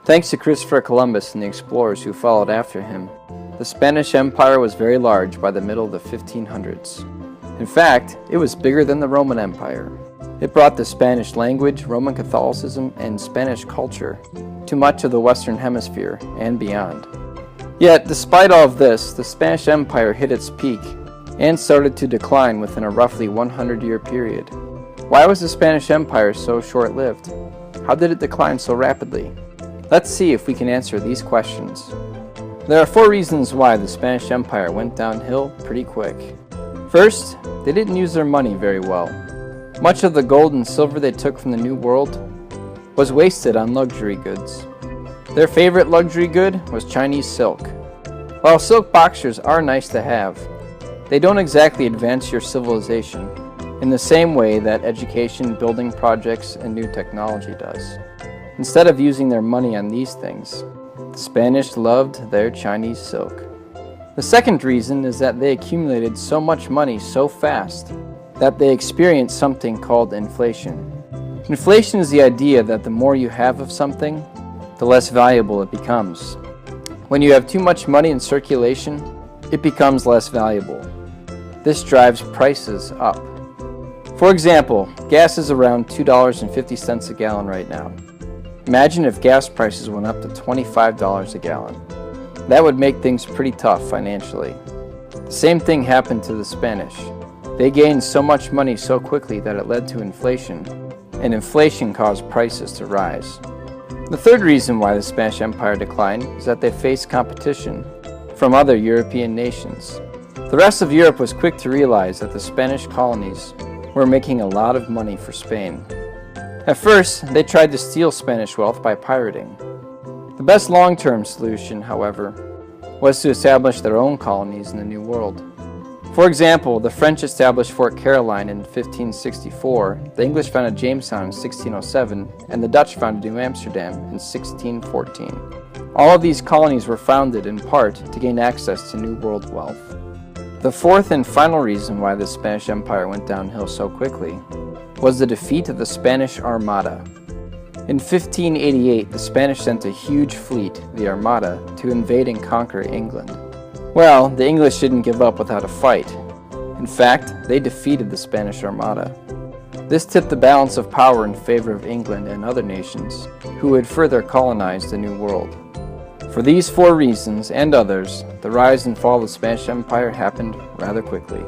Thanks to Christopher Columbus and the explorers who followed after him, the Spanish Empire was very large by the middle of the 1500s. In fact, it was bigger than the Roman Empire. It brought the Spanish language, Roman Catholicism, and Spanish culture to much of the Western Hemisphere and beyond. Yet, despite all of this, the Spanish Empire hit its peak and started to decline within a roughly 100-year period. Why was the Spanish Empire so short-lived? How did it decline so rapidly? Let's see if we can answer these questions. There are 4 reasons why the Spanish Empire went downhill pretty quick. First, they didn't use their money very well. Much of the gold and silver they took from the New World was wasted on luxury goods. Their favorite luxury good was Chinese silk. While silk boxers are nice to have, they don't exactly advance your civilization in the same way that education, building projects, and new technology does. Instead of using their money on these things, the Spanish loved their Chinese silk. The second reason is that they accumulated so much money so fast that they experienced something called inflation. Inflation is the idea that the more you have of something, the less valuable it becomes. When you have too much money in circulation, it becomes less valuable. This drives prices up. For example, gas is around $2.50 a gallon right now. Imagine if gas prices went up to $25 a gallon. That would make things pretty tough financially. The same thing happened to the Spanish. They gained so much money so quickly that it led to inflation, and inflation caused prices to rise. The third reason why the Spanish Empire declined is that they faced competition from other European nations. The rest of Europe was quick to realize that the Spanish colonies were making a lot of money for Spain. At first, they tried to steal Spanish wealth by pirating. The best long-term solution, however, was to establish their own colonies in the New World. For example, the French established Fort Caroline in 1564, the English founded Jamestown in 1607, and the Dutch founded New Amsterdam in 1614. All of these colonies were founded in part to gain access to New World wealth. The fourth and final reason why the Spanish Empire went downhill so quickly was the defeat of the Spanish Armada. In 1588, the Spanish sent a huge fleet, the Armada, to invade and conquer England. Well, the English didn't give up without a fight. In fact, they defeated the Spanish Armada. This tipped the balance of power in favor of England and other nations, who would further colonize the New World. For these 4 reasons and others, the rise and fall of the Spanish Empire happened rather quickly.